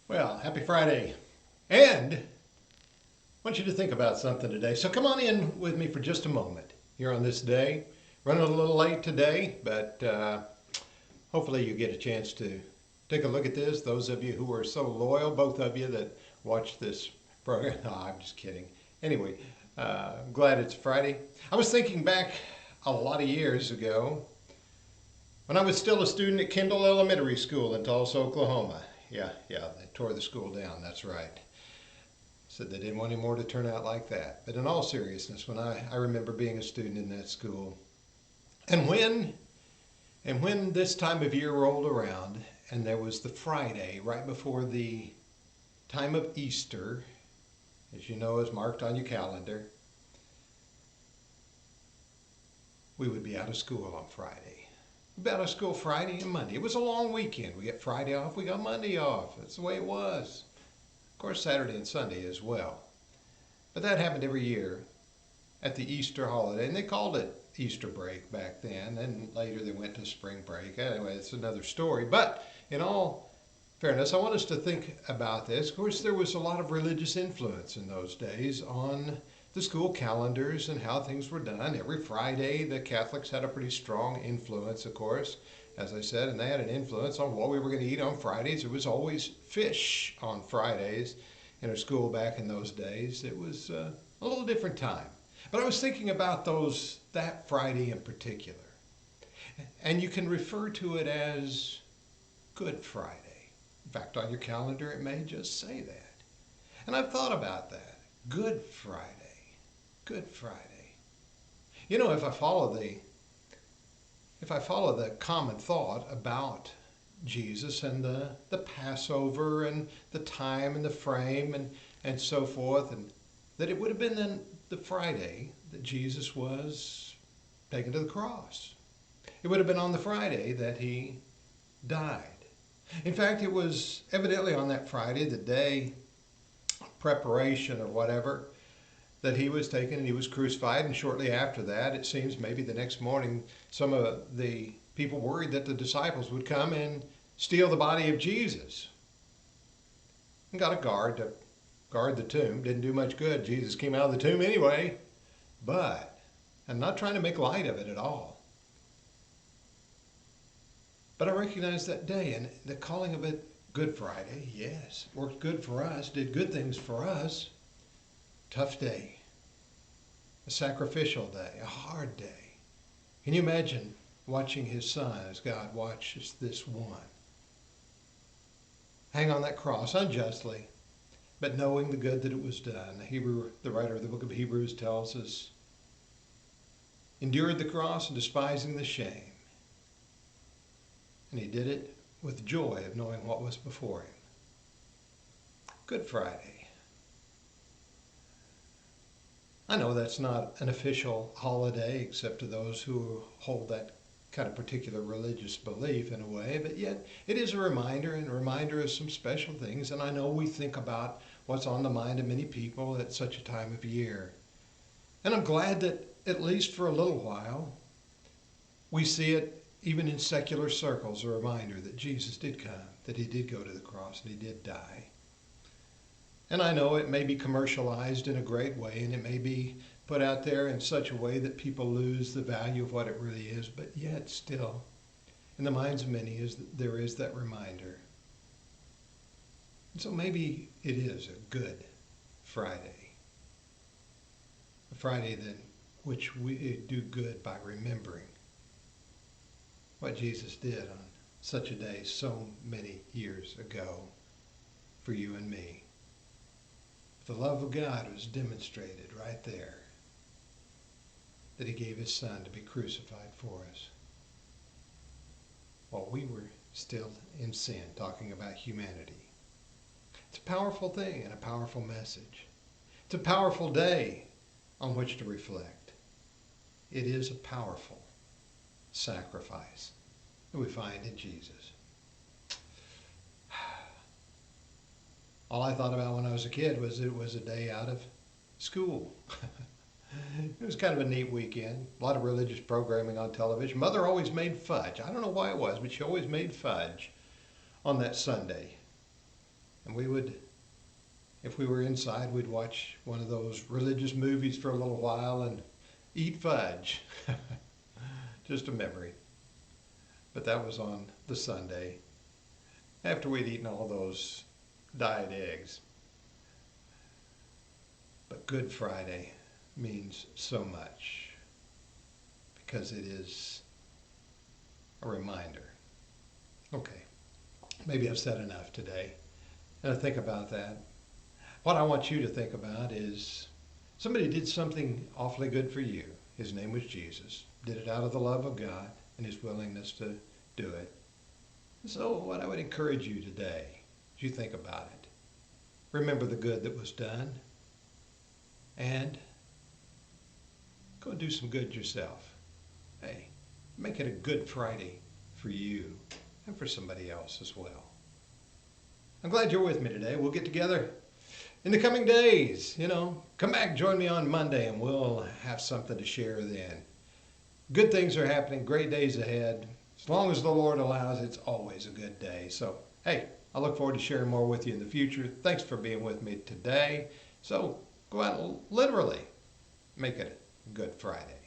Well, happy Friday. And I want you to think about something today. So come on in with me for just a moment here on this day. Running a little late today, but hopefully you get a chance to take a look at this. Those of you who are so loyal, both of you that watch this program. No, I'm just kidding. Anyway, I'm glad it's Friday. I was thinking back a lot of years ago when I was still a student at Kendall Elementary School in Tulsa, Oklahoma. Yeah, they tore the school down, that's right. Said they didn't want any more to turn out like that. But in all seriousness, when I remember being a student in that school, and when this time of year rolled around, and there was the Friday right before the time of Easter, as you know is marked on your calendar, we would be out of school on Friday. We'd be out of school Friday and Monday. It was a long weekend. We got Friday off, we got Monday off. That's the way it was. Of course, Saturday and Sunday as well. But that happened every year at the Easter holiday, and they called it Easter break back then, and later they went to spring break. Anyway, it's another story. But in all fairness, I want us to think about this. Of course, there was a lot of religious influence in those days on the school calendars and how things were done. Every Friday, the Catholics had a pretty strong influence, of course, as I said, and they had an influence on what we were going to eat on Fridays. It was always fish on Fridays in our school back in those days. It was a little different time. But I was thinking about that Friday in particular. And you can refer to it as Good Friday. In fact, on your calendar, it may just say that. And I've thought about that. Good Friday. Good Friday. You know, if I follow the common thought about Jesus and the Passover and the time and the frame and so forth, and that it would have been then the Friday that Jesus was taken to the cross. It would have been on the Friday that he died. In fact, it was evidently on that Friday, the day of preparation or whatever, that he was taken and he was crucified. And shortly after that, it seems maybe the next morning, some of the people worried that the disciples would come and steal the body of Jesus. And got a guard to guard the tomb. Didn't do much good. Jesus came out of the tomb anyway. But I'm not trying to make light of it at all. But I recognize that day and the calling of it Good Friday. Yes, worked good for us, did good things for us. Tough day. A sacrificial day, a hard day. Can you imagine watching his son as God watches this one hang on that cross unjustly, but knowing the good that it was done? The writer of the book of Hebrews tells us, endured the cross and despising the shame. And he did it with joy of knowing what was before him. Good Friday. I know that's not an official holiday except to those who hold that kind of particular religious belief in a way, but yet it is a reminder and a reminder of some special things, and I know we think about what's on the mind of many people at such a time of year. And I'm glad that at least for a little while we see it even in secular circles, a reminder that Jesus did come, that he did go to the cross and he did die. And I know it may be commercialized in a great way, and it may be put out there in such a way that people lose the value of what it really is, but yet still, in the minds of many, there is that reminder. And so maybe it is a Good Friday. A Friday that which we do good by remembering what Jesus did on such a day so many years ago for you and me. The love of God was demonstrated right there, that he gave his son to be crucified for us while we were still in sin, talking about humanity. It's a powerful thing and a powerful message. It's a powerful day on which to reflect. It is a powerful sacrifice that we find in Jesus. All I thought about when I was a kid was it was a day out of school. It was kind of a neat weekend. A lot of religious programming on television. Mother always made fudge. I don't know why it was, but she always made fudge on that Sunday. And we would, if we were inside, we'd watch one of those religious movies for a little while and eat fudge. Just a memory. But that was on the Sunday after we'd eaten all those dyed eggs. But Good Friday means so much because it is a reminder. Okay, maybe I've said enough today. And think about that. What I want you to think about is somebody did something awfully good for you. His name was Jesus. Did it out of the love of God and his willingness to do it. So what I would encourage you today, as you think about it, remember the good that was done and go and do some good yourself. Hey, make it a Good Friday for you and for somebody else as well. I'm glad you're with me today. We'll get together in the coming days. Come back, join me on Monday, and we'll have something to share then. Good things are happening, great days ahead. As long as the Lord allows, it's always a good day. So, hey, I look forward to sharing more with you in the future. Thanks for being with me today. So, go out and literally make it a Good Friday.